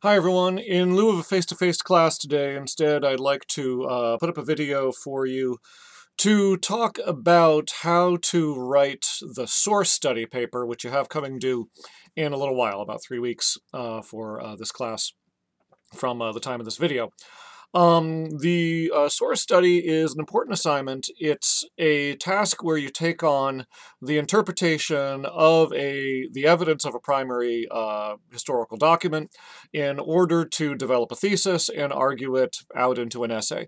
Hi everyone. In lieu of a face-to-face class today, instead I'd like to put up a video for you to talk about how to write the source study paper, which you have coming due in a little while, about 3 weeks for this class from the time of this video. The source study is an important assignment. It's a task where you take on the interpretation of the evidence of a primary historical document in order to develop a thesis and argue it out into an essay.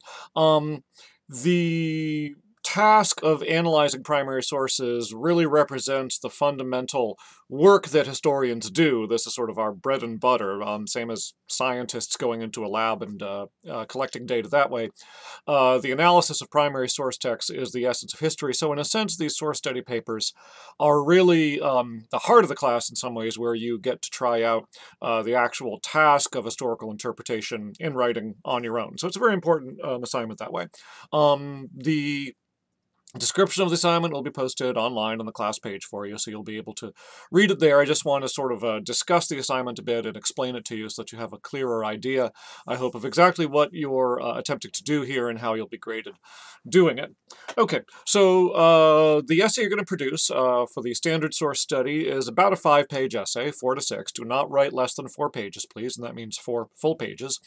The task of analyzing primary sources really represents the fundamental work that historians do. This is sort of our bread and butter, same as scientists going into a lab and collecting data that way. The analysis of primary source texts is the essence of history. So in a sense, these source study papers are really the heart of the class in some ways, where you get to try out the actual task of historical interpretation in writing on your own. So it's a very important assignment that way. The description of the assignment will be posted online on the class page for you, so you'll be able to read it there. I just want to sort of discuss the assignment a bit and explain it to you so that you have a clearer idea, I hope, of exactly what you're attempting to do here and how you'll be graded doing it. Okay, so the essay you're going to produce for the standard source study is about a 5-page essay, 4 to 6. Do not write less than 4 pages, please, and that means 4 full pages.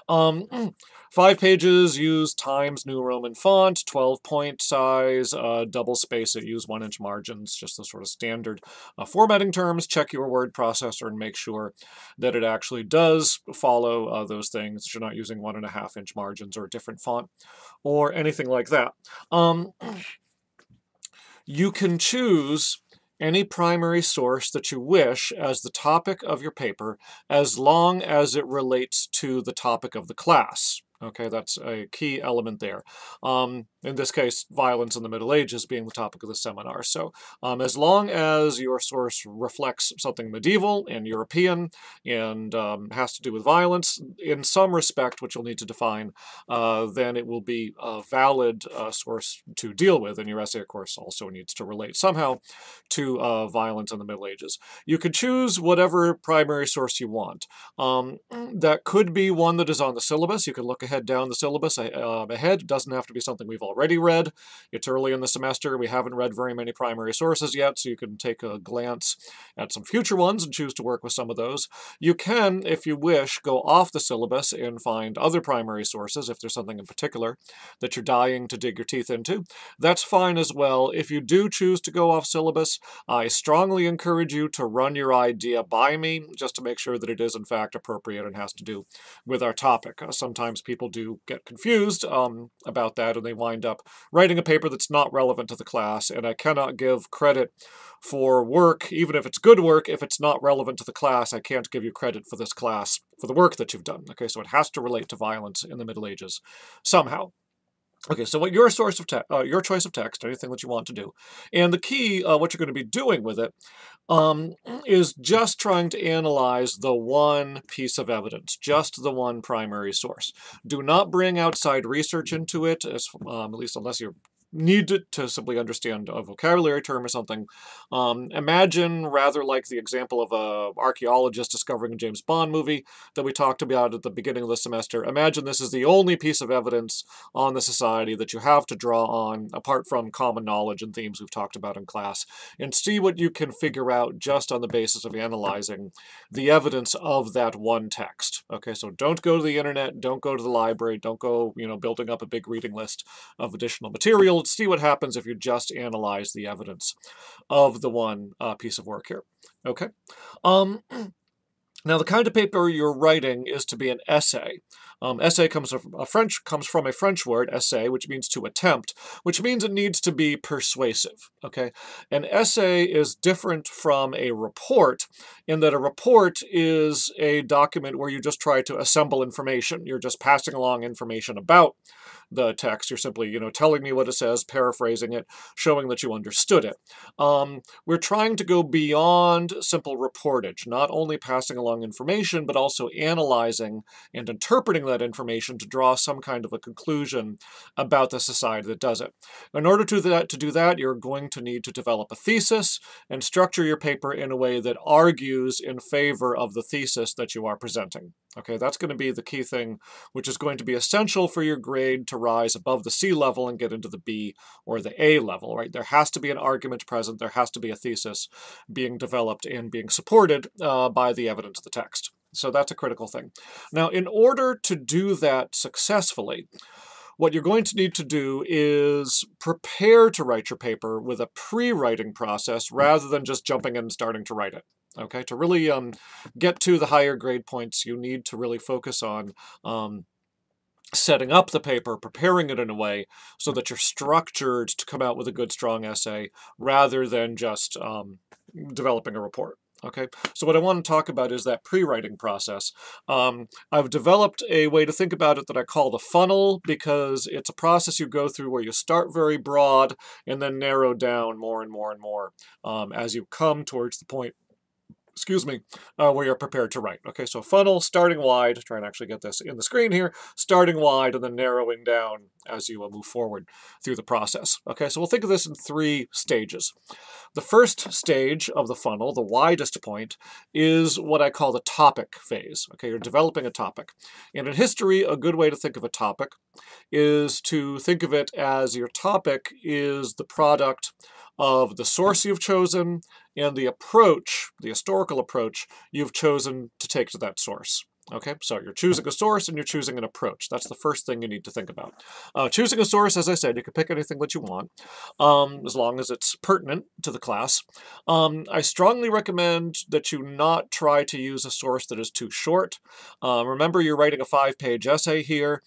5 pages, use Times New Roman font, 12-point size, double space it, use 1-inch margins, just the sort of standard formatting terms. Check your word processor and make sure that it actually does follow those things, that you're not using 1.5-inch margins or a different font or anything like that. You can choose any primary source that you wish as the topic of your paper, as long as it relates to the topic of the class. Okay, that's a key element there. In this case, violence in the Middle Ages being the topic of the seminar. So as long as your source reflects something medieval and European and has to do with violence in some respect, which you'll need to define, then it will be a valid source to deal with. And your essay, of course, also needs to relate somehow to violence in the Middle Ages. You could choose whatever primary source you want. That could be one that is on the syllabus. You can look ahead down the syllabus ahead. It doesn't have to be something we've already read. It's early in the semester. We haven't read very many primary sources yet, so you can take a glance at some future ones and choose to work with some of those. You can, if you wish, go off the syllabus and find other primary sources if there's something in particular that you're dying to dig your teeth into. That's fine as well. If you do choose to go off syllabus, I strongly encourage you to run your idea by me just to make sure that it is in fact appropriate and has to do with our topic. Sometimes people do get confused about that, and they wind up writing a paper that's not relevant to the class, and I cannot give credit for work, even if it's good work, if it's not relevant to the class. I can't give you credit for this class for the work that you've done. Okay, so it has to relate to violence in the Middle Ages somehow. Okay, so what your source of your choice of text, anything that you want to do, and the key, what you're going to be doing with it, is just trying to analyze the one piece of evidence, just the one primary source. Do not bring outside research into it, at least unless you're need to simply understand a vocabulary term or something. Imagine, rather like the example of a archaeologist discovering a James Bond movie that we talked about at the beginning of the semester. Imagine this is the only piece of evidence on the society that you have to draw on, apart from common knowledge and themes we've talked about in class, and see what you can figure out just on the basis of analyzing the evidence of that one text. Okay, so don't go to the internet, don't go to the library, don't go, building up a big reading list of additional material. See what happens if you just analyze the evidence of the one piece of work here. Okay. Now, the kind of paper you're writing is to be an essay. Essay comes from a French word, essay, which means to attempt, which means it needs to be persuasive. Okay, an essay is different from a report in that a report is a document where you just try to assemble information. You're just passing along information about the text. You're simply, telling me what it says, paraphrasing it, showing that you understood it. We're trying to go beyond simple reportage, not only passing along information, but also analyzing and interpreting that information to draw some kind of a conclusion about the society that does it. In order to do that, you're going to need to develop a thesis and structure your paper in a way that argues in favor of the thesis that you are presenting. Okay, that's going to be the key thing, which is going to be essential for your grade to rise above the C level and get into the B or the A level, right? There has to be an argument present. There has to be a thesis being developed and being supported by the evidence of the text. So that's a critical thing. Now, in order to do that successfully, what you're going to need to do is prepare to write your paper with a pre-writing process rather than just jumping in and starting to write it. Okay, to really get to the higher grade points, you need to really focus on setting up the paper, preparing it in a way so that you're structured to come out with a good, strong essay rather than just developing a report. Okay, so what I want to talk about is that pre-writing process. I've developed a way to think about it that I call the funnel, because it's a process you go through where you start very broad and then narrow down more and more and more as you come towards the point, where you're prepared to write. Okay, so funnel, starting wide, try and actually get this in the screen here, starting wide and then narrowing down as you move forward through the process. Okay, so we'll think of this in 3 stages. The first stage of the funnel, the widest point, is what I call the topic phase. Okay, you're developing a topic. And in history, a good way to think of a topic is to think of it as your topic is the product of the source you've chosen and the approach, the historical approach, you've chosen to take to that source. Okay, so you're choosing a source and you're choosing an approach. That's the first thing you need to think about. Choosing a source, as I said, you can pick anything that you want, as long as it's pertinent to the class. I strongly recommend that you not try to use a source that is too short. Remember, you're writing a 5-page essay here.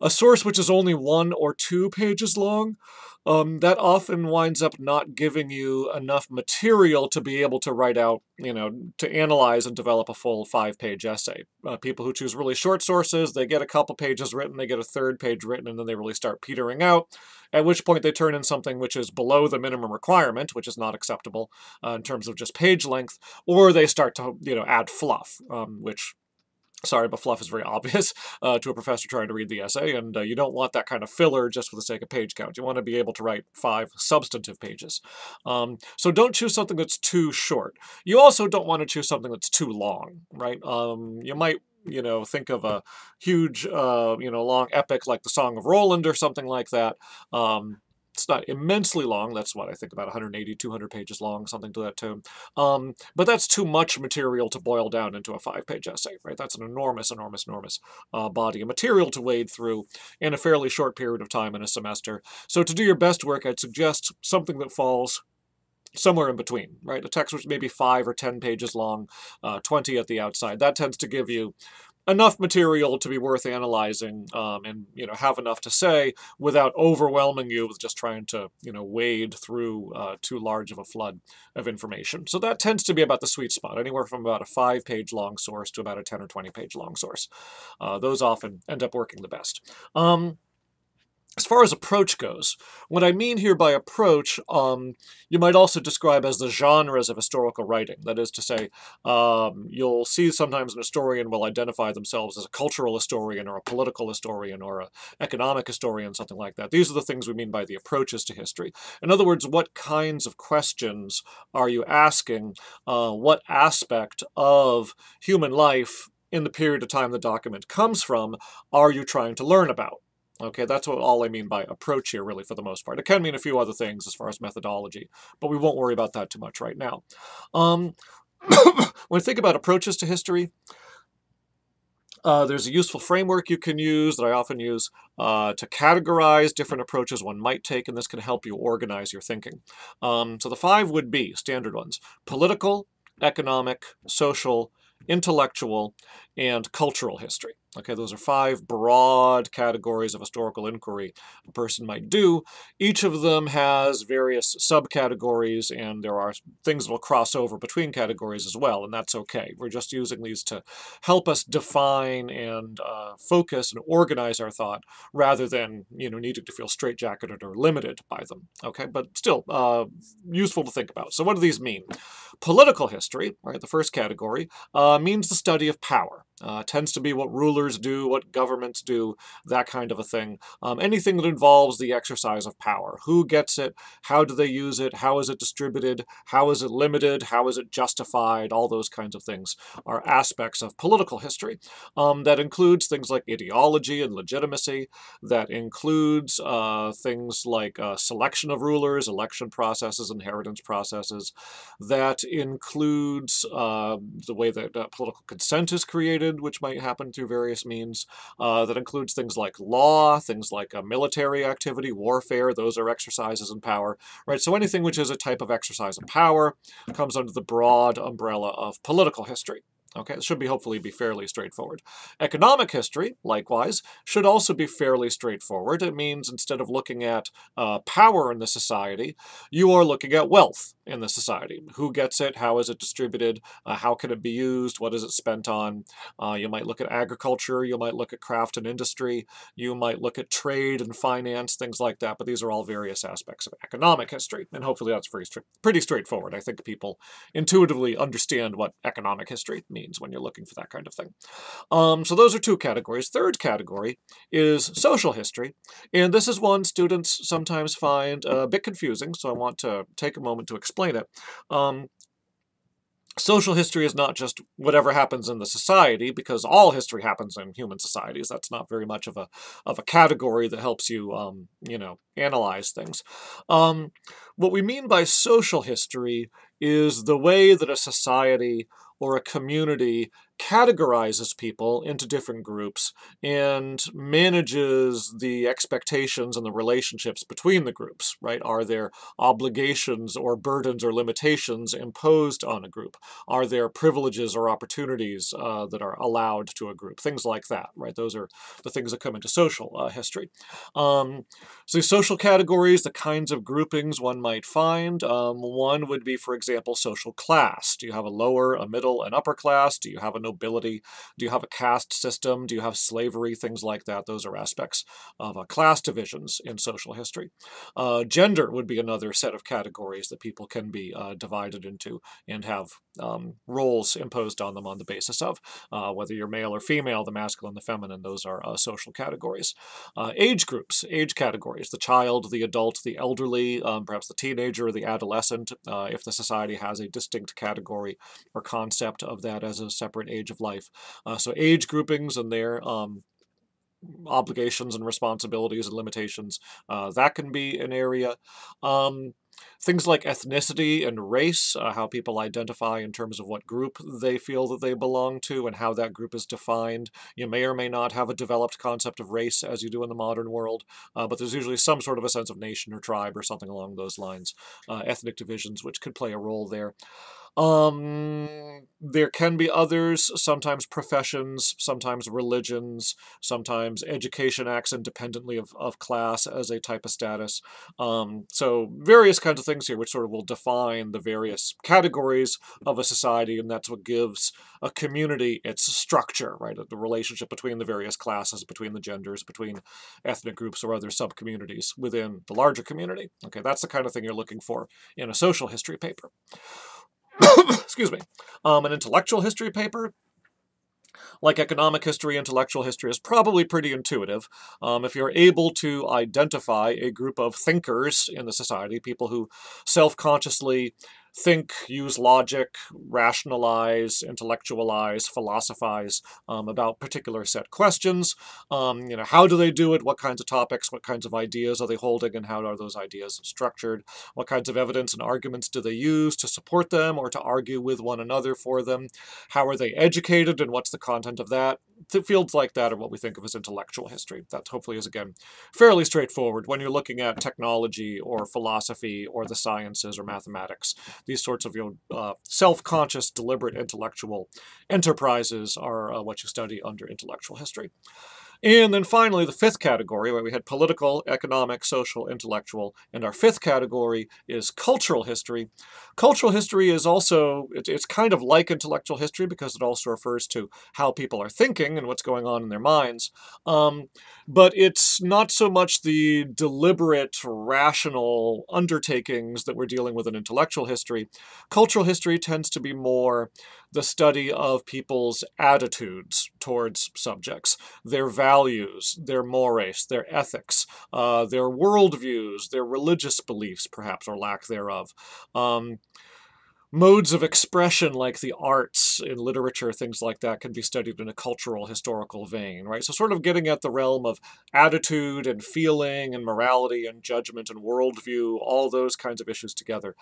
A source which is only 1 or 2 pages long, that often winds up not giving you enough material to be able to write out, to analyze and develop a full 5-page essay. People who choose really short sources, they get a couple pages written, they get a 3rd page written, and then they really start petering out, at which point they turn in something which is below the minimum requirement, which is not acceptable in terms of just page length, or they start to, add fluff, which... Sorry, but fluff is very obvious to a professor trying to read the essay, and you don't want that kind of filler just for the sake of page count. You want to be able to write 5 substantive pages. So don't choose something that's too short. You also don't want to choose something that's too long, right? You might think of a huge, long epic like the Song of Roland or something like that. It's not immensely long. That's what I think, about 180, 200 pages long, something to that tune. But that's too much material to boil down into a 5-page essay, right? That's an enormous body of material to wade through in a fairly short period of time in a semester. So to do your best work, I'd suggest something that falls somewhere in between, right? A text which may be 5 or 10 pages long, 20 at the outside. That tends to give you enough material to be worth analyzing and have enough to say without overwhelming you with just trying to wade through too large of a flood of information. So that tends to be about the sweet spot, anywhere from about a 5-page long source to about a 10 or 20-page long source. Those often end up working the best. As far as approach goes, what I mean here by approach, you might also describe as the genres of historical writing. That is to say, you'll see sometimes an historian will identify themselves as a cultural historian or a political historian or an economic historian, something like that. These are the things we mean by the approaches to history. In other words, what kinds of questions are you asking? What aspect of human life in the period of time the document comes from are you trying to learn about? Okay, that's all I mean by approach here, really, for the most part. It can mean a few other things as far as methodology, but we won't worry about that too much right now. When you think about approaches to history, there's a useful framework you can use that I often use to categorize different approaches one might take, and this can help you organize your thinking. So the 5 would be standard ones: political, economic, social, intellectual, and cultural history. Okay, those are 5 broad categories of historical inquiry a person might do. Each of them has various subcategories, and there are things that will cross over between categories as well, and that's okay. We're just using these to help us define and focus and organize our thought rather than, needing to feel straitjacketed or limited by them. Okay, but still useful to think about. So what do these mean? Political history, right, the first category, means the study of power. Tends to be what rulers do, what governments do, that kind of a thing. Anything that involves the exercise of power. Who gets it? How do they use it? How is it distributed? How is it limited? How is it justified? All those kinds of things are aspects of political history. That includes things like ideology and legitimacy. That includes things like selection of rulers, election processes, inheritance processes. That includes the way that political consent is created, which might happen through various means. That includes things like law, things like military activity, warfare. Those are exercises in power, right? So anything which is a type of exercise of power comes under the broad umbrella of political history. Okay, it should hopefully be fairly straightforward. Economic history, likewise, should also be fairly straightforward. It means instead of looking at power in the society, you are looking at wealth in the society. Who gets it? How is it distributed? How can it be used? What is it spent on? You might look at agriculture. You might look at craft and industry. You might look at trade and finance, things like that. But these are all various aspects of economic history. And hopefully that's pretty straightforward. I think people intuitively understand what economic history means when you're looking for that kind of thing. So those are two categories. Third category is social history, and this is one students sometimes find a bit confusing, so I want to take a moment to explain it. Social history is not just whatever happens in the society, because all history happens in human societies. That's not very much of a category that helps you, analyze things. What we mean by social history is the way that a society or a community categorizes people into different groups and manages the expectations and the relationships between the groups, right? Are there obligations or burdens or limitations imposed on a group? Are there privileges or opportunities that are allowed to a group? Things like that, right? Those are the things that come into social history. So social categories, the kinds of groupings one might find, one would be, for example, social class. Do you have a lower, a middle, an upper class? Do you have a nobility? Do you have a caste system? Do you have slavery? Things like that. Those are aspects of class divisions in social history. Gender would be another set of categories that people can be divided into and have roles imposed on them on the basis of whether you're male or female, the masculine, the feminine. Those are social categories. Age groups, age categories, the child, the adult, the elderly, perhaps the teenager or the adolescent, if the society has a distinct category or concept of that as a separate age of life. So age groupings and their obligations and responsibilities and limitations, that can be an area. Things like ethnicity and race, how people identify in terms of what group they feel that they belong to and how that group is defined. You may or may not have a developed concept of race as you do in the modern world, but there's usually some sort of a sense of nation or tribe or something along those lines. Ethnic divisions, which could play a role there. There can be others, sometimes professions, sometimes religions, sometimes education acts independently of class as a type of status. So various kinds of things here which sort of will define the various categories of a society, and that's what gives a community its structure, right? The relationship between the various classes, between the genders, between ethnic groups or other sub-communities within the larger community. Okay, that's the kind of thing you're looking for in a social history paper. Excuse me. An intellectual history paper, like economic history, intellectual history, is probably pretty intuitive. If you're able to identify a group of thinkers in the society, people who self-consciously think, use logic, rationalize, intellectualize, philosophize about particular set questions. How do they do it? What kinds of topics? What kinds of ideas are they holding? And how are those ideas structured? What kinds of evidence and arguments do they use to support them or to argue with one another for them? How are they educated and what's the content of that? Fields like that are what we think of as intellectual history. That hopefully is, again, fairly straightforward when you're looking at technology or philosophy or the sciences or mathematics. These sorts of self-conscious, deliberate intellectual enterprises are what you study under intellectual history. And then finally, the fifth category, where we had political, economic, social, intellectual, and our fifth category is cultural history. Cultural history is also, it's kind of like intellectual history because it also refers to how people are thinking and what's going on in their minds. But it's not so much the deliberate, rational undertakings that we're dealing with in intellectual history. Cultural history tends to be more the study of people's attitudes towards subjects, their values, their mores, their ethics, their worldviews, their religious beliefs, perhaps, or lack thereof. Modes of expression like the arts in literature, things like that, can be studied in a cultural, historical vein, right? So sort of getting at the realm of attitude and feeling and morality and judgment and worldview, all those kinds of issues together.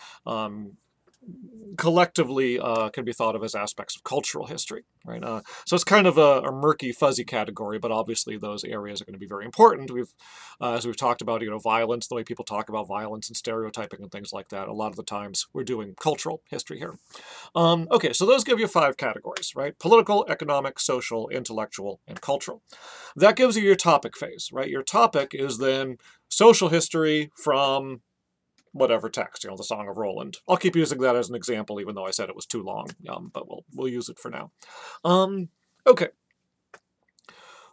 Collectively can be thought of as aspects of cultural history, right? So it's kind of a murky, fuzzy category, but obviously those areas are going to be very important. As we've talked about, violence, the way people talk about violence and stereotyping and things like that. A lot of the times we're doing cultural history here. Okay, so those give you 5 categories, right? Political, economic, social, intellectual, and cultural. That gives you your topic phase, right? Your topic is then social history from whatever text, the Song of Roland. I'll keep using that as an example, even though I said it was too long, but we'll use it for now. Okay.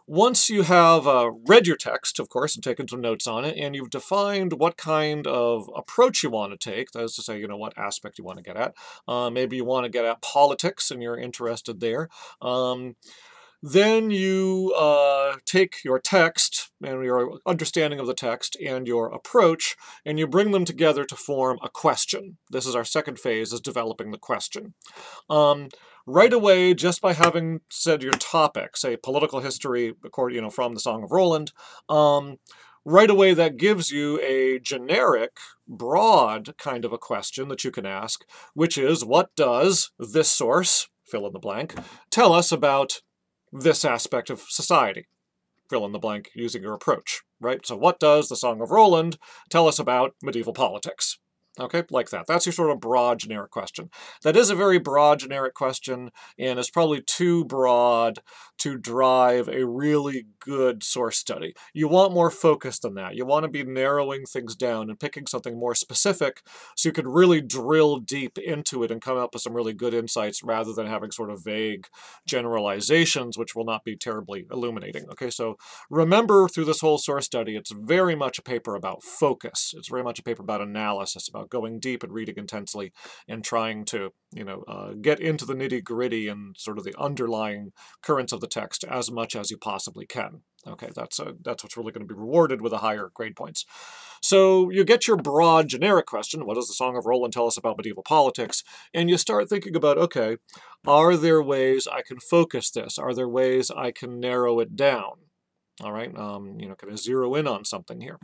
Once you have read your text, of course, and taken some notes on it, and you've defined what kind of approach you want to take, that is to say, what aspect you want to get at. Maybe you want to get at politics and you're interested there. Then you take your text and your understanding of the text and your approach, and you bring them together to form a question. This is our second phase, is developing the question. Right away, just by having said your topic, say political history, according, from the Song of Roland, right away that gives you a generic, broad kind of a question that you can ask, which is, what does this source, fill in the blank, tell us about this aspect of society? Fill in the blank using your approach, right? So what does the Song of Roland tell us about medieval politics? Okay, like that. That's your sort of broad, generic question. That is a very broad, generic question, and it's probably too broad to drive a really good source study. You want more focus than that. You want to be narrowing things down and picking something more specific so you could really drill deep into it and come up with some really good insights rather than having sort of vague generalizations, which will not be terribly illuminating. Okay, so remember through this whole source study, it's very much a paper about focus. It's very much a paper about analysis, about going deep and reading intensely and trying to, get into the nitty-gritty and sort of the underlying currents of the text as much as you possibly can. Okay, that's what's really going to be rewarded with the higher grade points. So you get your broad, generic question, what does the Song of Roland tell us about medieval politics? And you start thinking about, okay, are there ways I can focus this? Are there ways I can narrow it down? All right, kind of zero in on something here.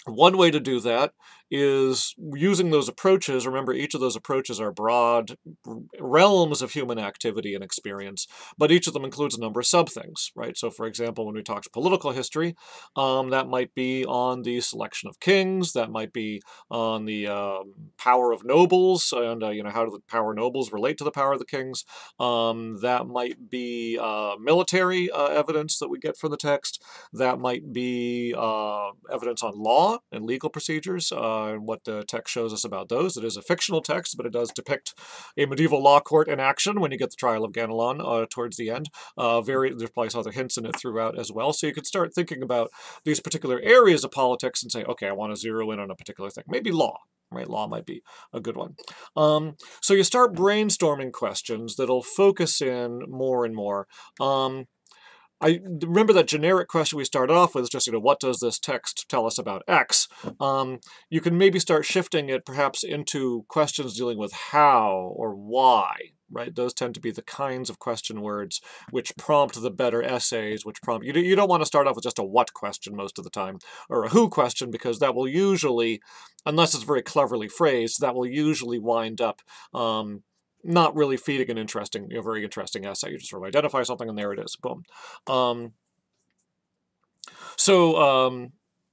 One way to do that is using those approaches. Remember, each of those approaches are broad realms of human activity and experience, but each of them includes a number of sub-things, right? So, for example, when we talk political history, that might be on the selection of kings, that might be on the power of nobles, and, how do the power of nobles relate to the power of the kings. That might be military evidence that we get from the text. That might be evidence on law and legal procedures, and what the text shows us about those. It is a fictional text, but it does depict a medieval law court in action when you get the trial of Ganelon towards the end. There's probably some other hints in it throughout as well. So you could start thinking about these particular areas of politics and say, okay, I want to zero in on a particular thing. Maybe law. Right, law might be a good one. So you start brainstorming questions that'll focus in more and more. I remember that generic question we started off with is just, what does this text tell us about X? You can maybe start shifting it perhaps into questions dealing with how or why, right? Those tend to be the kinds of question words which prompt the better essays, which prompt, you don't want to start off with just a what question most of the time, or a who question, because that will usually, unless it's very cleverly phrased, that will usually wind up not really feeding an interesting, very interesting essay. You just sort of identify something and there it is, boom. So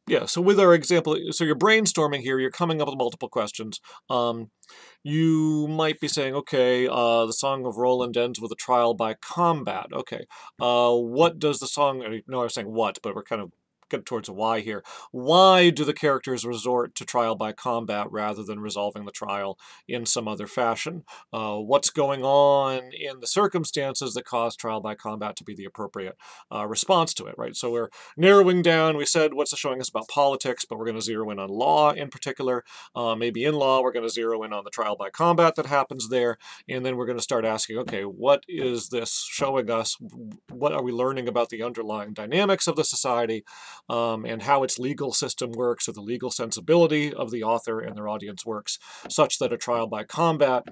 Yeah, so with our example, so you're brainstorming here, you're coming up with multiple questions. You might be saying, okay, the Song of Roland ends with a trial by combat. Okay, what does the song, no, I was saying what, but we're kind of getting towards a why here. Why do the characters resort to trial by combat rather than resolving the trial in some other fashion? What's going on in the circumstances that cause trial by combat to be the appropriate response to it, right? So we're narrowing down, we said what's it showing us about politics, but we're going to zero in on law in particular. Maybe in law, we're going to zero in on the trial by combat that happens there, and then we're going to start asking, okay, what is this showing us? What are we learning about the underlying dynamics of the society, and how its legal system works, or the legal sensibility of the author and their audience works, such that a trial by combat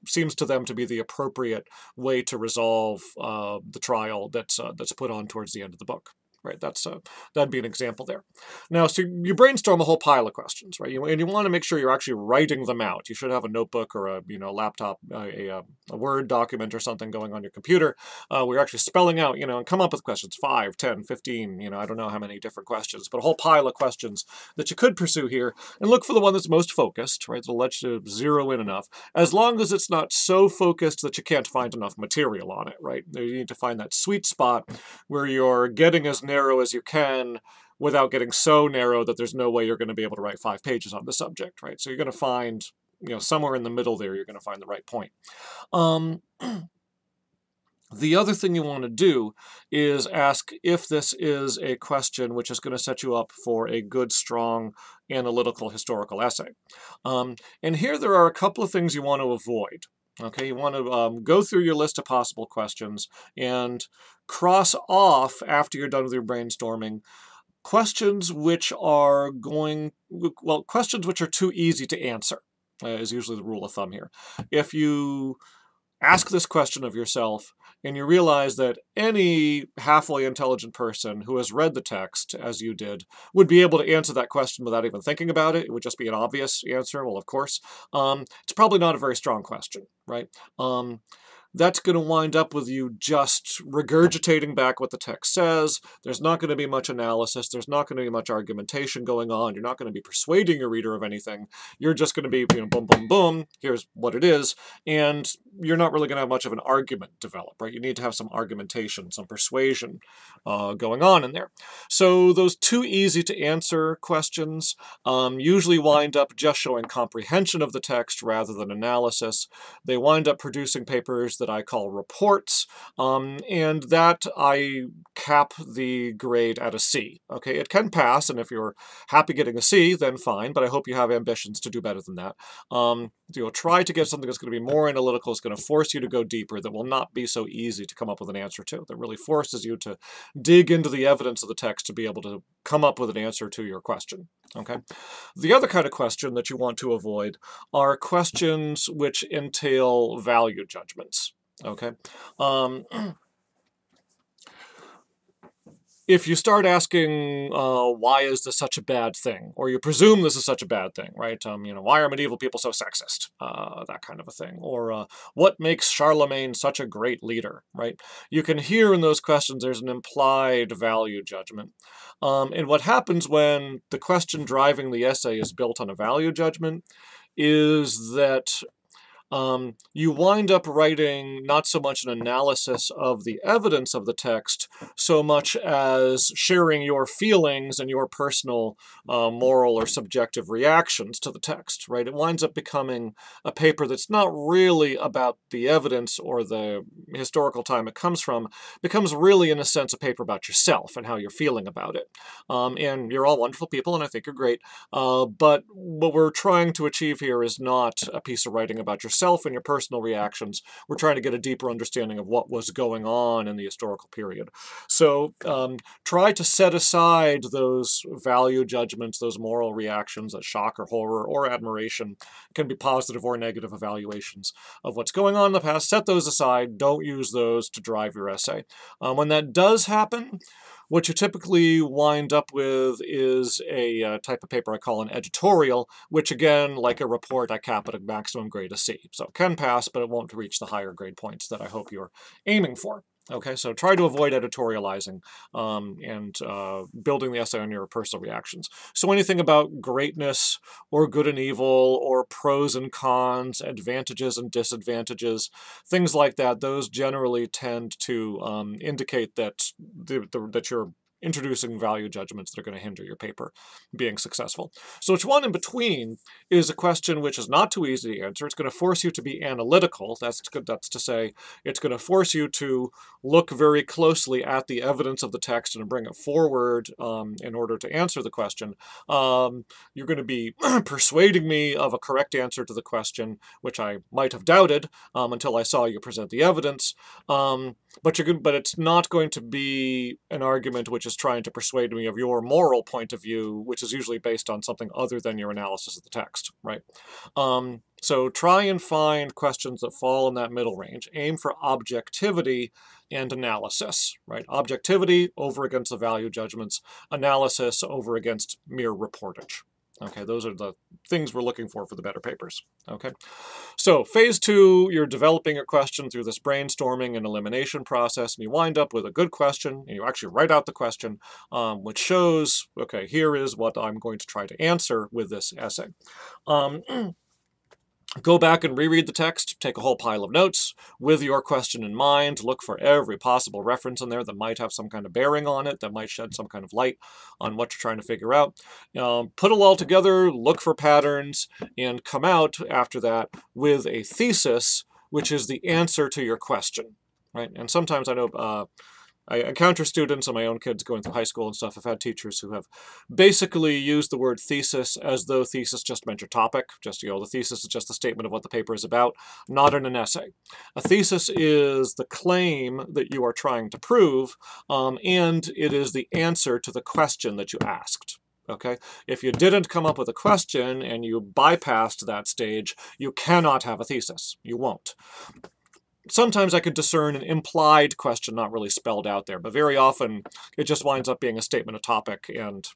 seems to them to be the appropriate way to resolve the trial that's put on towards the end of the book. Right, that'd be an example there. Now, so you brainstorm a whole pile of questions, right? And you want to make sure you're actually writing them out. You should have a notebook or a laptop, a Word document or something going on your computer where you're actually spelling out, and come up with questions, 5, 10, 15, I don't know how many different questions, but a whole pile of questions that you could pursue here, and look for the one that's most focused, right? That'll let you zero in enough, as long as it's not so focused that you can't find enough material on it, right? You need to find that sweet spot where you're getting as narrow as you can without getting so narrow that there's no way you're going to be able to write 5 pages on the subject, right? So you're going to find, somewhere in the middle there, you're going to find the right point. The other thing you want to do is ask if this is a question which is going to set you up for a good, strong, analytical, historical essay. And here there are a couple of things you want to avoid. Okay, you want to go through your list of possible questions and cross off, after you're done with your brainstorming, questions which are questions which are too easy to answer, is usually the rule of thumb here. If you ask this question of yourself, and you realize that any halfway intelligent person who has read the text, as you did, would be able to answer that question without even thinking about it. It would just be an obvious answer. Well, of course. It's probably not a very strong question, right? That's going to wind up with you just regurgitating back what the text says. There's not going to be much analysis. There's not going to be much argumentation going on. You're not going to be persuading your reader of anything. You're just going to be, boom, boom, boom, here's what it is. And you're not really going to have much of an argument develop, right? You need to have some argumentation, some persuasion going on in there. So those too easy to answer questions usually wind up just showing comprehension of the text rather than analysis. They wind up producing papers that I call reports, and that I cap the grade at a C. Okay, it can pass, and if you're happy getting a C, then fine, but I hope you have ambitions to do better than that. You'll try to get something that's going to be more analytical, it's going to force you to go deeper, that will not be so easy to come up with an answer to, that really forces you to dig into the evidence of the text to be able to come up with an answer to your question. Okay. The other kind of question that you want to avoid are questions which entail value judgments. Okay. If you start asking, why is this such a bad thing? Or you presume this is such a bad thing, right? Why are medieval people so sexist? That kind of a thing. Or what makes Charlemagne such a great leader, right? You can hear in those questions there's an implied value judgment. And what happens when the question driving the essay is built on a value judgment is that you wind up writing not so much an analysis of the evidence of the text, so much as sharing your feelings and your personal moral or subjective reactions to the text, right? It winds up becoming a paper that's not really about the evidence or the historical time it comes from, becomes really, in a sense, a paper about yourself and how you're feeling about it. And you're all wonderful people, and I think you're great, but what we're trying to achieve here is not a piece of writing about yourself and your personal reactions. We're trying to get a deeper understanding of what was going on in the historical period. So try to set aside those value judgments, those moral reactions that shock or horror or admiration, can be positive or negative evaluations of what's going on in the past. Set those aside. Don't use those to drive your essay. When that does happen, what you typically wind up with is a type of paper I call an editorial, which again, like a report, I cap at a maximum grade of C. So it can pass, but it won't reach the higher grade points that I hope you're aiming for. Okay, so try to avoid editorializing and building the essay on your personal reactions. So anything about greatness or good and evil or pros and cons, advantages and disadvantages, things like that, those generally tend to indicate that that you're introducing value judgments that are going to hinder your paper being successful. So which one in between is a question which is not too easy to answer. It's going to force you to be analytical. That's to say, it's going to force you to look very closely at the evidence of the text and bring it forward in order to answer the question. You're going to be persuading me of a correct answer to the question, which I might have doubted until I saw you present the evidence. But it's not going to be an argument which is trying to persuade me of your moral point of view, which is usually based on something other than your analysis of the text, right? So try and find questions that fall in that middle range. Aim for objectivity and analysis, right? Objectivity over against the value judgments, analysis over against mere reportage. Okay, those are the things we're looking for the better papers. Okay, so phase 2, you're developing a question through this brainstorming and elimination process, and you wind up with a good question, and you actually write out the question, which shows, okay, here is what I'm going to try to answer with this essay. Go back and reread the text, take a whole pile of notes with your question in mind, look for every possible reference in there that might have some kind of bearing on it, that might shed some kind of light on what you're trying to figure out. Put it all together, look for patterns, and come out after that with a thesis, which is the answer to your question, right? And sometimes I know I encounter students and my own kids going through high school and stuff. I've had teachers who have basically used the word thesis as though thesis just meant your topic. Just, the thesis is just a statement of what the paper is about, not in an essay. A thesis is the claim that you are trying to prove, and it is the answer to the question that you asked. Okay? If you didn't come up with a question and you bypassed that stage, you cannot have a thesis. You won't. Sometimes I could discern an implied question not really spelled out there, but very often it just winds up being a statement of topic and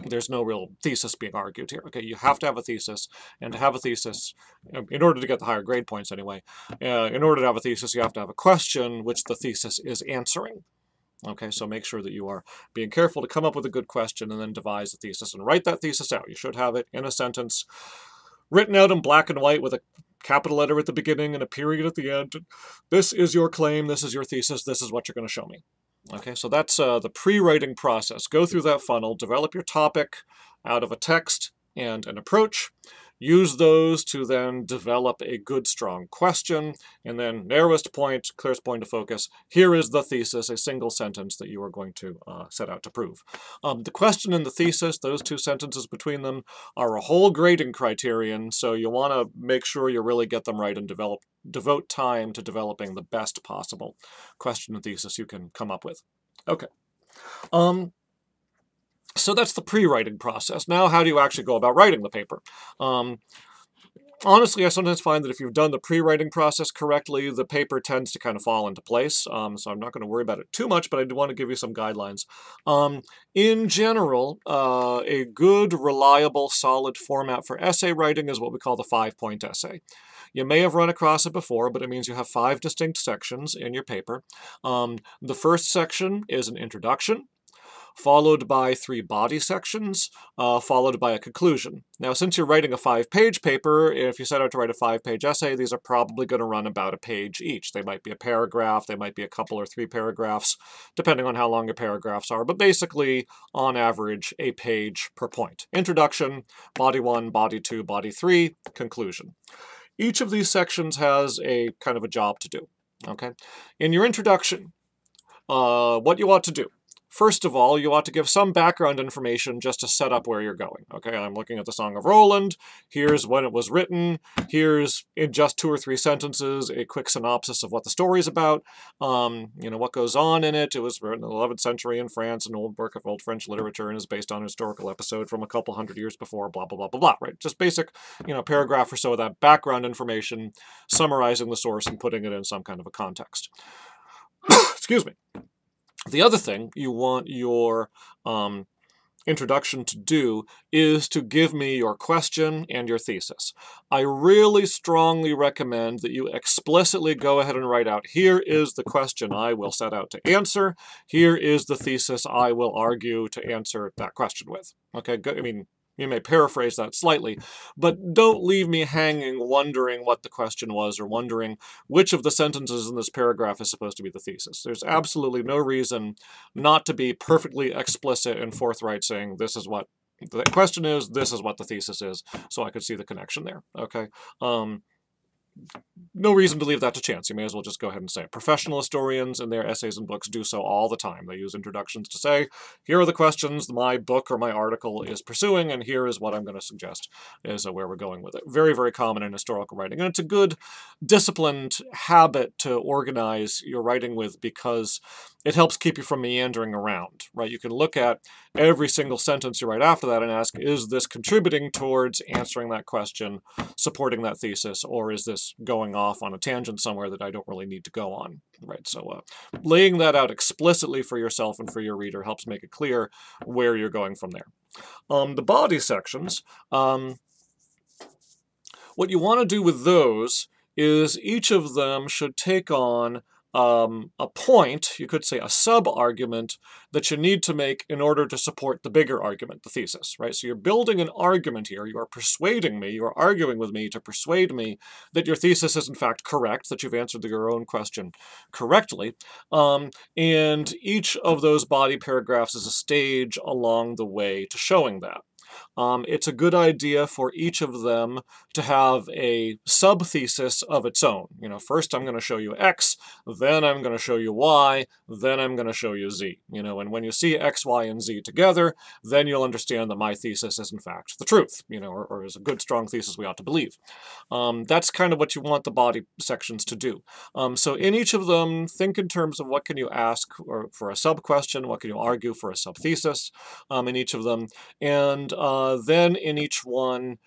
there's no real thesis being argued here. Okay, you have to have a thesis, and to have a thesis, in order to get the higher grade points anyway, in order to have a thesis, you have to have a question which the thesis is answering. Okay, so make sure that you are being careful to come up with a good question and then devise a thesis and write that thesis out. You should have it in a sentence, written out in black and white with a capital letter at the beginning and a period at the end. This is your claim, this is your thesis, this is what you're going to show me. Okay, so that's the pre-writing process. Go through that funnel, develop your topic out of a text and an approach. Use those to then develop a good, strong question, and then narrowest point, clearest point of focus. Here is the thesis, a single sentence that you are going to set out to prove. The question and the thesis, those two sentences between them, are a whole grading criterion, so you want to make sure you really get them right and devote time to developing the best possible question and thesis you can come up with. Okay. So that's the pre-writing process. Now, how do you actually go about writing the paper? Honestly, I sometimes find that if you've done the pre-writing process correctly, the paper tends to kind of fall into place. So I'm not going to worry about it too much, but I do want to give you some guidelines. In general, a good, reliable, solid format for essay writing is what we call the 5-point essay. You may have run across it before, but it means you have 5 distinct sections in your paper. The first section is an introduction, followed by 3 body sections, followed by a conclusion. Now, since you're writing a 5-page paper, if you set out to write a 5-page essay, these are probably going to run about a page each. They might be a paragraph, they might be a couple or 3 paragraphs, depending on how long your paragraphs are, but basically, on average, a page per point. Introduction, body 1, body 2, body 3, conclusion. Each of these sections has a kind of a job to do. Okay? In your introduction, what you ought to do. First of all, you ought to give some background information just to set up where you're going. Okay, I'm looking at the Song of Roland. Here's when it was written. Here's, in just 2 or 3 sentences, a quick synopsis of what the story's about. What goes on in it. It was written in the 11th century in France, an old work of old French literature, and is based on a historical episode from a couple hundred years before, blah, blah, blah, blah, blah, right? Just basic, paragraph or so of that background information, summarizing the source and putting it in some kind of a context. Excuse me. The other thing, you want your introduction to do is to give me your question and your thesis. I really strongly recommend that you explicitly go ahead and write out, here is the question I will set out to answer, here is the thesis I will argue to answer that question with. Okay, I mean, you may paraphrase that slightly, but don't leave me hanging wondering what the question was or wondering which of the sentences in this paragraph is supposed to be the thesis. There's absolutely no reason not to be perfectly explicit and forthright saying this is what the question is, this is what the thesis is, so I could see the connection there, okay? No reason to leave that to chance. You may as well just go ahead and say it. Professional historians in their essays and books do so all the time. They use introductions to say, here are the questions my book or my article is pursuing, and here is what I'm going to suggest is where we're going with it. Very, very common in historical writing. And it's a good disciplined habit to organize your writing with because it helps keep you from meandering around, right? You can look at every single sentence you write after that and ask, is this contributing towards answering that question, supporting that thesis, or is this going off on a tangent somewhere that I don't really need to go on, right? So laying that out explicitly for yourself and for your reader helps make it clear where you're going from there. The body sections, what you want to do with those is each of them should take on a point, you could say a sub-argument, that you need to make in order to support the bigger argument, the thesis, right? So you're building an argument here. You are persuading me, you are arguing with me to persuade me that your thesis is in fact correct, that you've answered your own question correctly. And each of those body paragraphs is a stage along the way to showing that. It's a good idea for each of them to have a sub-thesis of its own. You know, first I'm going to show you X, then I'm going to show you Y, then I'm going to show you Z. You know, and when you see X, Y, and Z together, then you'll understand that my thesis is in fact the truth, you know, or is a good, strong thesis we ought to believe. That's kind of what you want the body sections to do. So in each of them, think in terms of what can you ask or for a sub-question, what can you argue for a sub-thesis in each of them, and then in each one,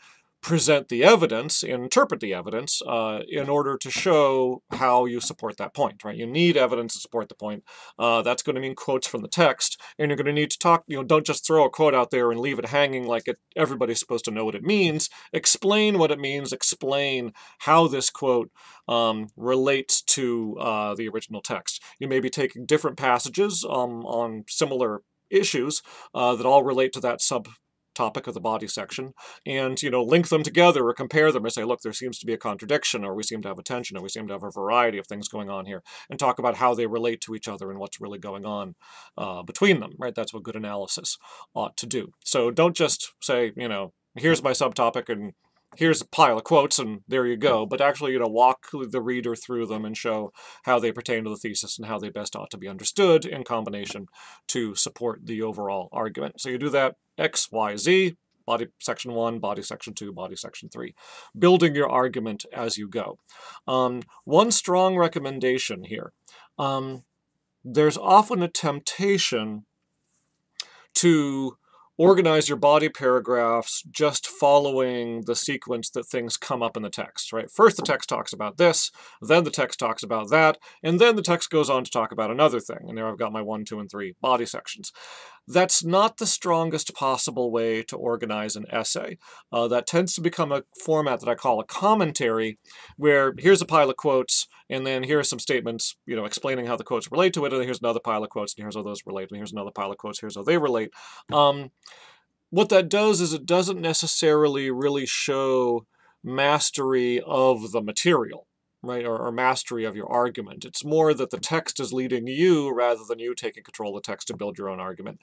present the evidence, interpret the evidence in order to show how you support that point, right? You need evidence to support the point. That's going to mean quotes from the text, and you're going to need to talk, you know, don't just throw a quote out there and leave it hanging like everybody's supposed to know what it means. Explain what it means, explain how this quote relates to the original text. You may be taking different passages on similar issues that all relate to that subtopic of the body section, and, you know, link them together or compare them and say, look, there seems to be a contradiction, or we seem to have a tension, or we seem to have a variety of things going on here, and talk about how they relate to each other and what's really going on between them, right? That's what good analysis ought to do. So don't just say, you know, here's my subtopic and here's a pile of quotes and there you go, but actually, you know, walk the reader through them and show how they pertain to the thesis and how they best ought to be understood in combination to support the overall argument. So you do that X, Y, Z, body section 1, body section 2, body section 3, building your argument as you go. One strong recommendation here, there's often a temptation to organize your body paragraphs just following the sequence that things come up in the text, right? First the text talks about this, then the text talks about that, and then the text goes on to talk about another thing. And there I've got my 1, 2, and 3 body sections. That's not the strongest possible way to organize an essay. That tends to become a format that I call a commentary, where here's a pile of quotes, and then here are some statements, you know, explaining how the quotes relate to it, and then here's another pile of quotes, and here's how those relate, and here's another pile of quotes, here's how they relate. What that does is it doesn't necessarily really show mastery of the material, right, or mastery of your argument. It's more that the text is leading you rather than you taking control of the text to build your own argument.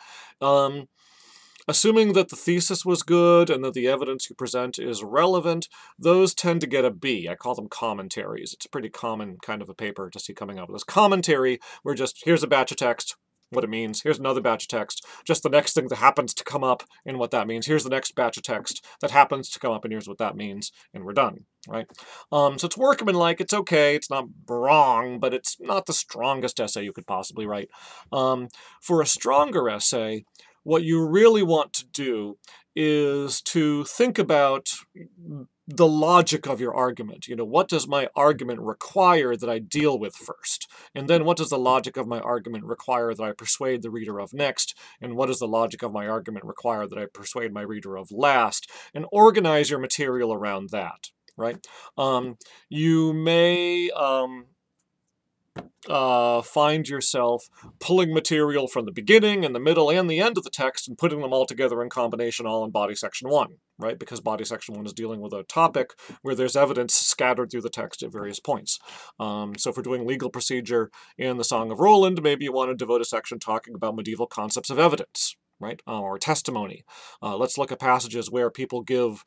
Assuming that the thesis was good and that the evidence you present is relevant, those tend to get a B. I call them commentaries. It's a pretty common kind of a paper to see coming up with this commentary, where just here's a batch of text, what it means. Here's another batch of text, just the next thing that happens to come up and what that means. Here's the next batch of text that happens to come up and here's what that means, and we're done, right? So it's workmanlike, it's okay, it's not wrong, but it's not the strongest essay you could possibly write. For a stronger essay, what you really want to do is to think about the logic of your argument. What does my argument require that I deal with first? And then what does the logic of my argument require that I persuade the reader of next? And what does the logic of my argument require that I persuade my reader of last? And organize your material around that, right? You may find yourself pulling material from the beginning and the middle and the end of the text and putting them all together in combination all in body section 1, right? Because body section 1 is dealing with a topic where there's evidence scattered through the text at various points. So if we're doing legal procedure in the Song of Roland, maybe you want to devote a section talking about medieval concepts of evidence, right? Or testimony. Let's look at passages where people give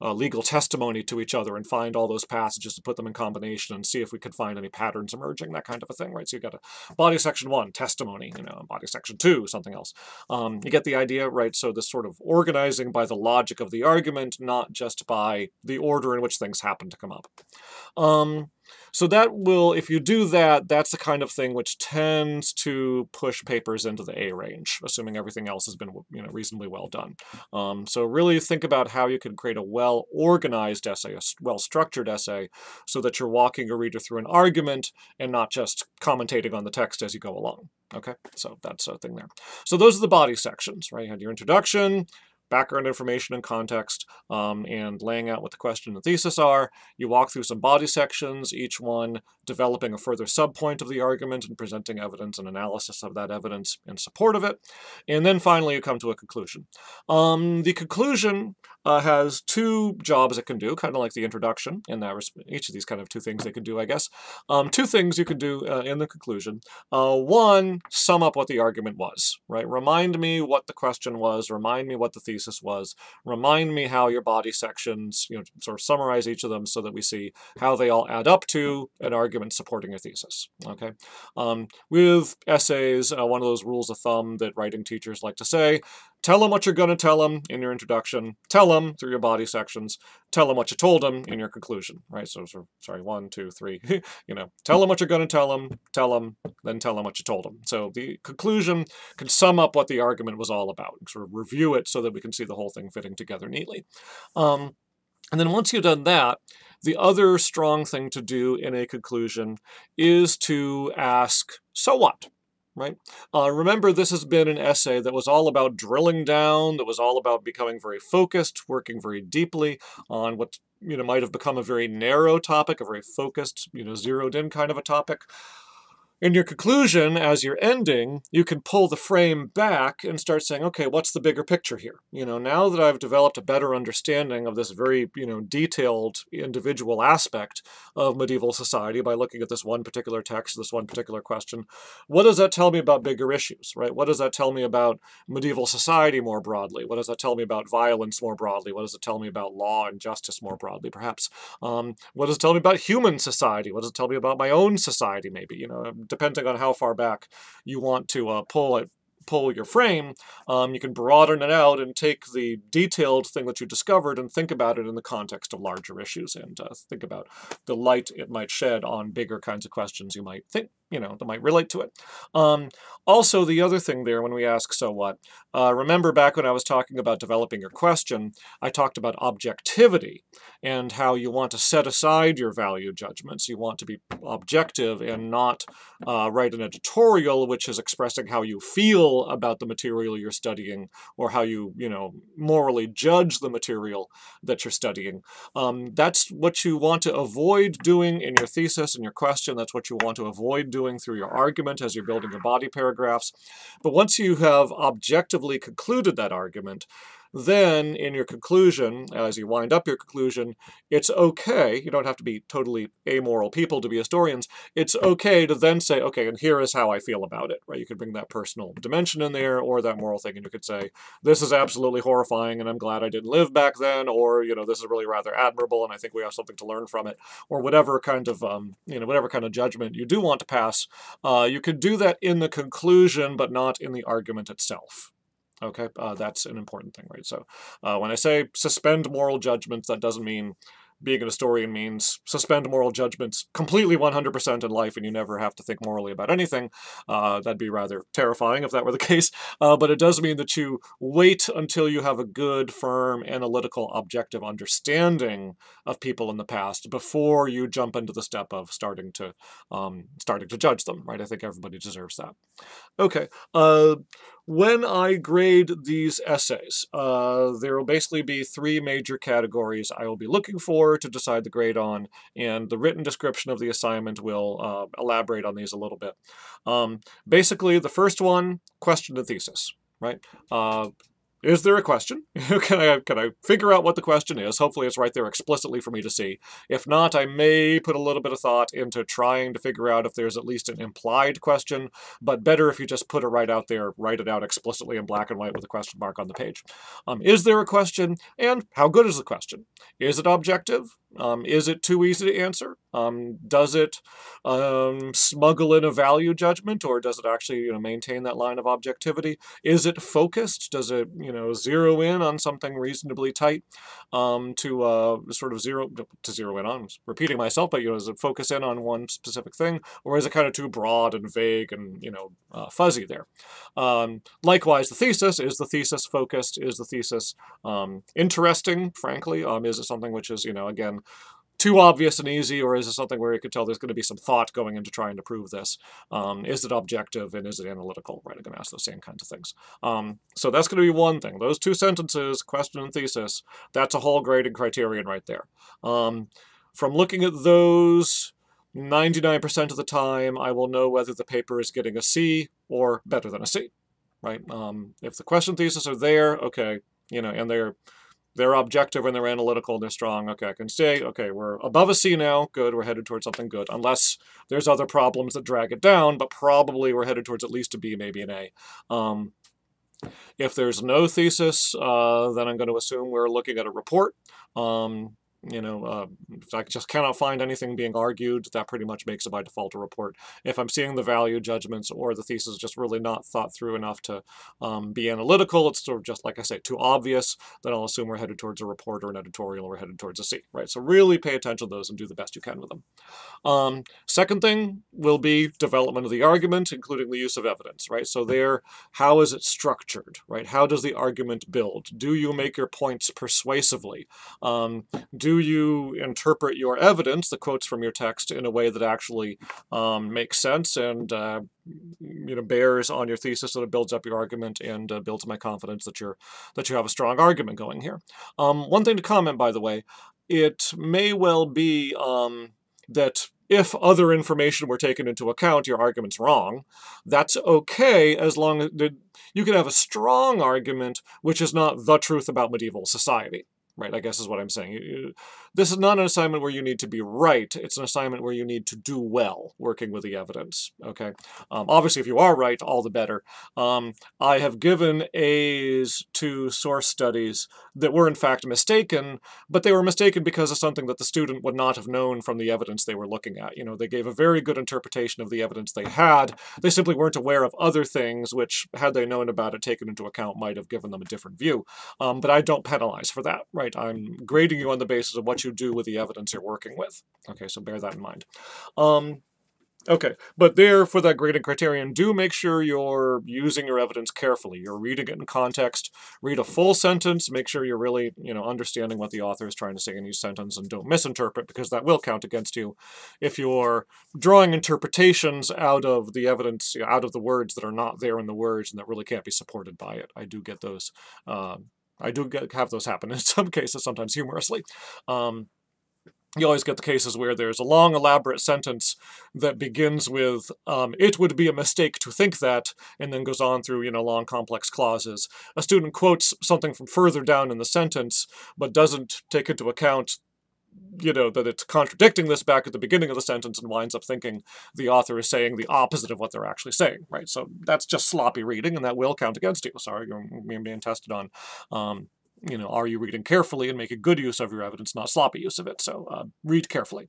legal testimony to each other and find all those passages to put them in combination and see if we could find any patterns emerging, that kind of a thing, right? So you've got a body section 1, testimony, body section 2, something else. You get the idea, right? So this sort of organizing by the logic of the argument, not just by the order in which things happen to come up. So that will, if you do that, that's the kind of thing which tends to push papers into the A range, assuming everything else has been, reasonably well done. So really think about how you can create a well-organized essay, a well-structured essay, so that you're walking a reader through an argument and not just commentating on the text as you go along. Okay, so that's a thing there. So those are the body sections, right? You had your introduction, background information and context, and laying out what the question and thesis are. You walk through some body sections, each one developing a further subpoint of the argument and presenting evidence and analysis of that evidence in support of it. And then finally you come to a conclusion. The conclusion has two jobs it can do, kind of like the introduction. In that each of these kind of two things they can do, I guess. Two things you can do in the conclusion. One, sum up what the argument was, right? Remind me what the question was, remind me what the thesis was, remind me how your body sections, sort of summarize each of them so that we see how they all add up to an argument supporting your thesis, okay? With essays, one of those rules of thumb that writing teachers like to say, tell them what you're going to tell them in your introduction, tell them through your body sections, tell them what you told them in your conclusion, right? So, sorry, 1, 2, 3, tell them what you're going to tell them, then tell them what you told them. So the conclusion can sum up what the argument was all about, sort of review it so that we can see the whole thing fitting together neatly. And then once you've done that, the other strong thing to do in a conclusion is to ask, so what? Right? Remember, this has been an essay that was all about drilling down, that was all about becoming very focused, working very deeply on what might have become a very narrow topic, a very focused, zeroed in kind of a topic. In your conclusion, as you're ending, you can pull the frame back and start saying, okay, what's the bigger picture here? Now that I've developed a better understanding of this very, detailed individual aspect of medieval society by looking at this one particular text, this one particular question, what does that tell me about bigger issues, right? What does that tell me about medieval society more broadly? What does that tell me about violence more broadly? What does it tell me about law and justice more broadly, perhaps? What does it tell me about human society? What does it tell me about my own society, maybe? Depending on how far back you want to pull your frame, you can broaden it out and take the detailed thing that you discovered and think about it in the context of larger issues and think about the light it might shed on bigger kinds of questions you might think, that might relate to it. Also, the other thing there when we ask, so what? Remember back when I was talking about developing your question, I talked about objectivity and how you want to set aside your value judgments. You want to be objective and not write an editorial which is expressing how you feel about the material you're studying or how you, morally judge the material that you're studying. That's what you want to avoid doing in your thesis and your question. That's what you want to avoid doing through your argument as you're building your body paragraphs. But once you have objectively concluded that argument, then in your conclusion, as you wind up your conclusion, it's okay, you don't have to be totally amoral people to be historians, it's okay to then say, okay, and here is how I feel about it, right? You could bring that personal dimension in there or that moral thing, and you could say, this is absolutely horrifying and I'm glad I didn't live back then, or, this is really rather admirable and I think we have something to learn from it, or whatever kind of, whatever kind of judgment you do want to pass. You could do that in the conclusion, but not in the argument itself. Okay, that's an important thing, right? So when I say suspend moral judgments, that doesn't mean being an historian means suspend moral judgments completely 100% in life and you never have to think morally about anything. That'd be rather terrifying if that were the case. But it does mean that you wait until you have a good, firm, analytical, objective understanding of people in the past before you jump into the step of starting to judge them, right? I think everybody deserves that. Okay. When I grade these essays, there will basically be three major categories I will be looking for to decide the grade on, and the written description of the assignment will elaborate on these a little bit. Basically, the first one, question and thesis, right? Is there a question? Can I figure out what the question is? Hopefully it's right there explicitly for me to see. If not, I may put a little bit of thought into trying to figure out if there's at least an implied question, but better if you just put it right out there, write it out explicitly in black and white with a question mark on the page. Is there a question, and how good is the question? Is it objective? Is it too easy to answer? Does it smuggle in a value judgment, or does it actually maintain that line of objectivity? Is it focused? Does it zero in on something reasonably tight to sort of zero in on? I'm repeating myself, but does it focus in on one specific thing, or is it kind of too broad and vague and fuzzy there? Likewise, the thesis, is the thesis focused? Is the thesis interesting? Frankly, is it something which is again too obvious and easy, or is it something where you could tell there's going to be some thought going into trying to prove this? Is it objective and is it analytical? Right, I'm going to ask those same kinds of things. So that's going to be one thing. Those two sentences, question and thesis, that's a whole grading criterion right there. From looking at those, 99% of the time, I will know whether the paper is getting a C or better than a C. Right? If the question thesis are there, okay, and they're objective and they're analytical and they're strong. Okay, I can say, okay, we're above a C now. Good, we're headed towards something good. Unless there's other problems that drag it down, but probably we're headed towards at least a B, maybe an A. If there's no thesis, then I'm going to assume we're looking at a report. If I just cannot find anything being argued, that pretty much makes it by default a report. If I'm seeing the value judgments or the thesis is just really not thought through enough to be analytical, it's sort of just, like I say, too obvious, then I'll assume we're headed towards a report or an editorial, or we're headed towards a C, right? So really pay attention to those and do the best you can with them. Second thing will be development of the argument, including the use of evidence, right? So there, how is it structured, right? How does the argument build? Do you make your points persuasively? Do you interpret your evidence, the quotes from your text, in a way that actually makes sense and bears on your thesis, so it builds up your argument and builds my confidence that you have a strong argument going here. One thing to comment, by the way, it may well be that if other information were taken into account, your argument's wrong. That's okay, as long as you can have a strong argument which is not the truth about medieval society. Right, I guess is what I'm saying. This is not an assignment where you need to be right. It's an assignment where you need to do well working with the evidence, okay? Obviously, if you are right, all the better. I have given A's to source studies that were in fact mistaken, but they were mistaken because of something that the student would not have known from the evidence they were looking at. They gave a very good interpretation of the evidence they had. They simply weren't aware of other things which, had they known about it, taken into account, might have given them a different view. But I don't penalize for that, right? I'm grading you on the basis of what you do with the evidence you're working with. Okay, so bear that in mind. Okay, but there, for that grading criterion, do make sure you're using your evidence carefully. You're reading it in context. Read a full sentence. Make sure you're really, understanding what the author is trying to say in each sentence, and don't misinterpret, because that will count against you if you're drawing interpretations out of the evidence, out of the words that are not there in the words and that really can't be supported by it. I do get those. Have those happen in some cases, sometimes humorously. You always get the cases where there's a long, elaborate sentence that begins with, it would be a mistake to think that, and then goes on through, long, complex clauses. A student quotes something from further down in the sentence, but doesn't take into account that it's contradicting this back at the beginning of the sentence, and winds up thinking the author is saying the opposite of what they're actually saying, right? So that's just sloppy reading, and that will count against you. Sorry, you're being tested on, are you reading carefully and making good use of your evidence, not sloppy use of it? So read carefully.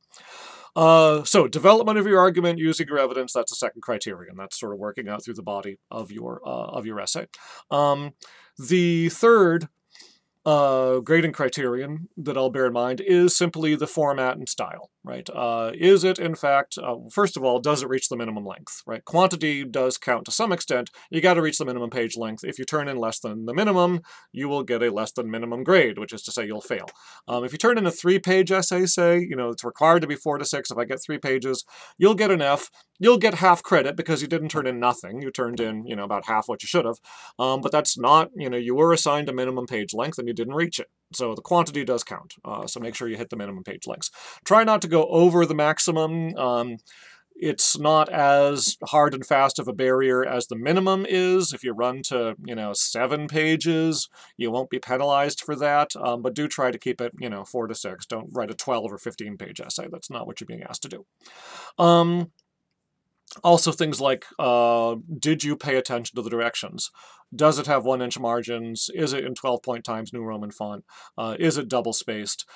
So development of your argument using your evidence, that's a second criterion. That's sort of working out through the body of your essay. The third, grading criterion that I'll bear in mind is simply the format and style, right? Is it, in fact, first of all, does it reach the minimum length, right? Quantity does count to some extent. You got to reach the minimum page length. If you turn in less than the minimum, you will get a less than minimum grade, which is to say you'll fail. If you turn in a 3-page essay, say, it's required to be 4 to 6. If I get 3 pages, you'll get an F. You'll get half credit because you didn't turn in nothing. You turned in, about half what you should have. But that's not, you were assigned a minimum page length and you didn't reach it. So the quantity does count. So make sure you hit the minimum page lengths. Try not to go over the maximum. It's not as hard and fast of a barrier as the minimum is. If you run to, 7 pages, you won't be penalized for that. But do try to keep it, 4 to 6. Don't write a 12 or 15-page essay. That's not what you're being asked to do. Also things like, did you pay attention to the directions? Does it have 1-inch margins? Is it in 12-point Times New Roman font? Is it double-spaced?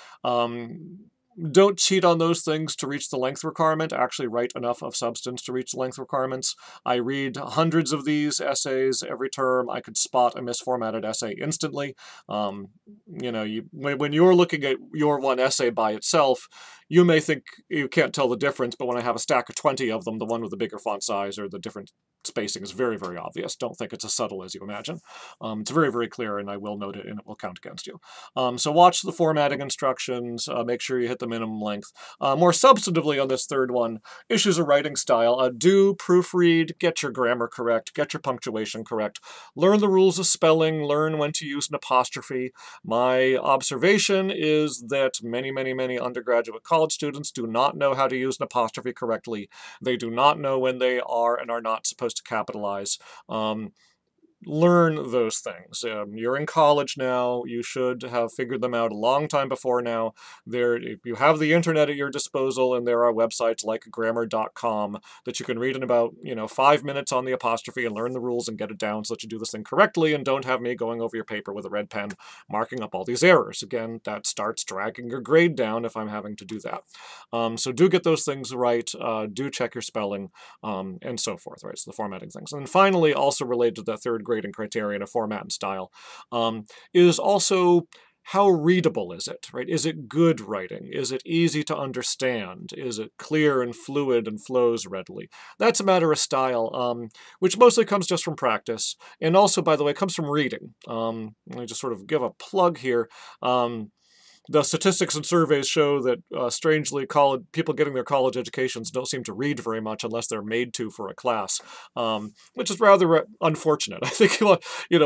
Don't cheat on those things to reach the length requirement. Actually write enough of substance to reach the length requirements. I read hundreds of these essays every term. I could spot a misformatted essay instantly. When you're looking at your one essay by itself, you may think you can't tell the difference, but when I have a stack of 20 of them, the one with the bigger font size or the different spacing is very, very obvious. Don't think it's as subtle as you imagine. It's very, very clear, and I will note it, and it will count against you. So watch the formatting instructions. Make sure you hit the minimum length. More substantively on this third one, issues of writing style. Do proofread, get your grammar correct, get your punctuation correct, learn the rules of spelling, learn when to use an apostrophe. My observation is that many, many, many undergraduate college students do not know how to use an apostrophe correctly. They do not know when they are and are not supposed to capitalize. Learn those things. You're in college now. You should have figured them out a long time before now. You have the internet at your disposal, and there are websites like grammar.com that you can read in about 5 minutes on the apostrophe and learn the rules and get it down so that you do this thing correctly and don't have me going over your paper with a red pen marking up all these errors. Again, that starts dragging your grade down if I'm having to do that. So do get those things right. Do check your spelling and so forth. Right, so the formatting things. And then finally, also related to that third grading criterion of format and style, is also how readable is it, right? Is it good writing? Is it easy to understand? Is it clear and fluid and flows readily? That's a matter of style, which mostly comes just from practice, and also, by the way, comes from reading. Let me just sort of give a plug here. The statistics and surveys show that, strangely, people getting their college educations don't seem to read very much unless they're made to for a class, which is rather unfortunate. I think,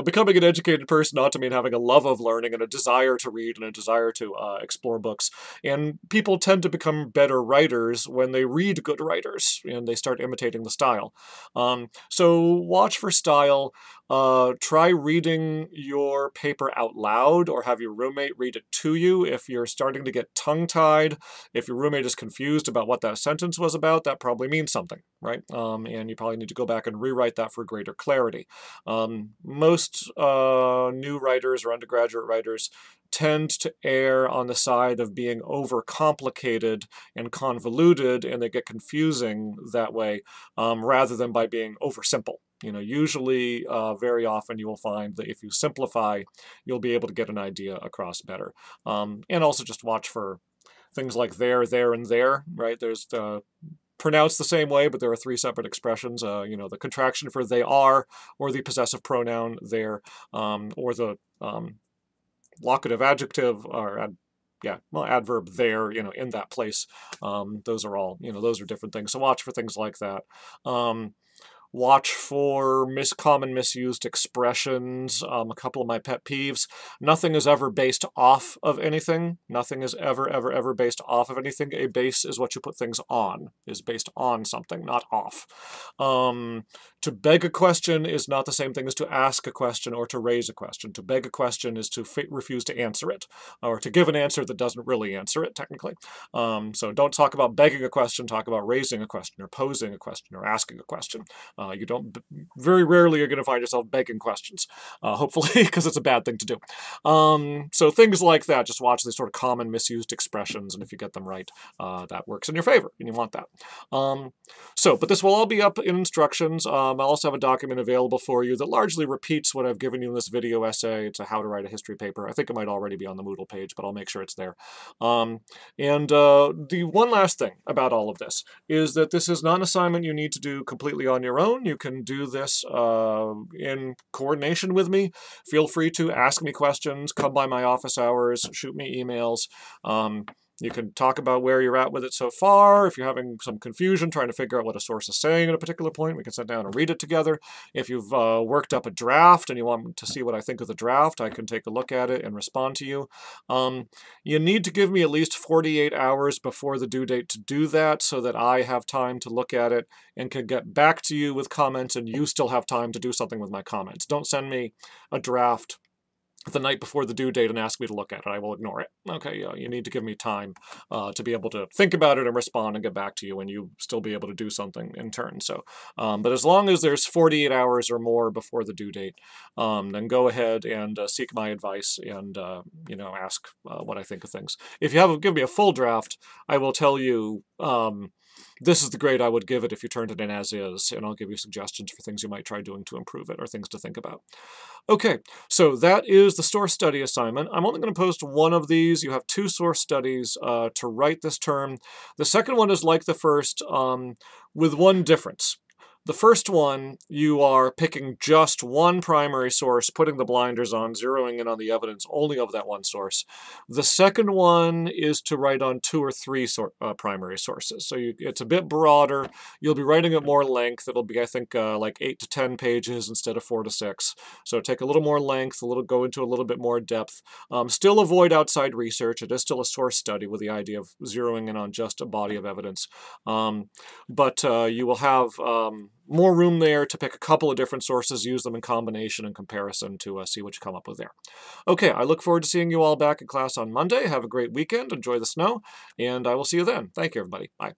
becoming an educated person ought to mean having a love of learning and a desire to read and a desire to explore books. And people tend to become better writers when they read good writers and they start imitating the style. So watch for style. Try reading your paper out loud or have your roommate read it to you. If you're starting to get tongue-tied, if your roommate is confused about what that sentence was about, that probably means something, right? And you probably need to go back and rewrite that for greater clarity. Most new writers or undergraduate writers tend to err on the side of being overcomplicated and convoluted, and they get confusing that way, rather than by being oversimple. Usually, very often you will find that if you simplify, you'll be able to get an idea across better. And also just watch for things like there, and there, right? There's pronounced the same way, but there are 3 separate expressions. The contraction for they are, or the possessive pronoun there, or the locative adjective, or adverb there, in that place. Those are all, those are different things. So watch for things like that. Watch for common misused expressions. A couple of my pet peeves. Nothing is ever based off of anything. Nothing is ever, ever, ever based off of anything. A base is what you put things on, is based on something, not off. To beg a question is not the same thing as to ask a question or to raise a question. To beg a question is to refuse to answer it, or to give an answer that doesn't really answer it, technically. So don't talk about begging a question, talk about raising a question, or posing a question, or asking a question. You don't, very rarely you're going to find yourself begging questions, hopefully, because it's a bad thing to do. So things like that, just watch these sort of common misused expressions, and if you get them right, that works in your favor, and you want that. But this will all be up in instructions. I'll also have a document available for you that largely repeats what I've given you in this video essay. It's a how to write a history paper. I think it might already be on the Moodle page, but I'll make sure it's there. The one last thing about all of this is that this is not an assignment you need to do completely on your own. You can do this in coordination with me. Feel free to ask me questions, come by my office hours, shoot me emails. You can talk about where you're at with it so far. If you're having some confusion trying to figure out what a source is saying at a particular point, we can sit down and read it together. If you've worked up a draft and you want to see what I think of the draft, I can take a look at it and respond to you. You need to give me at least 48 hours before the due date to do that so that I have time to look at it and can get back to you with comments and you still have time to do something with my comments. Don't send me a draft the night before the due date and ask me to look at it. I will ignore it. Okay, you need to give me time to be able to think about it and respond and get back to you, and you still be able to do something in turn. So, but as long as there's 48 hours or more before the due date, then go ahead and seek my advice and ask what I think of things. If you give me a full draft, I will tell you this is the grade I would give it if you turned it in as is, and I'll give you suggestions for things you might try doing to improve it or things to think about. Okay, so that is the source study assignment. I'm only going to post one of these. You have 2 source studies to write this term. The second one is like the first, with one difference. The first one, you are picking just one primary source, putting the blinders on, zeroing in on the evidence only of that one source. The second one is to write on 2 or 3 primary sources. So it's a bit broader. You'll be writing at more length. It'll be, I think, like 8 to 10 pages instead of 4 to 6. So take a little more length, go into a little bit more depth. Still avoid outside research. It is still a source study with the idea of zeroing in on just a body of evidence. But you will have more room there to pick a couple of different sources, use them in combination and comparison to see what you come up with there. Okay, I look forward to seeing you all back in class on Monday. Have a great weekend, enjoy the snow, and I will see you then. Thank you, everybody. Bye.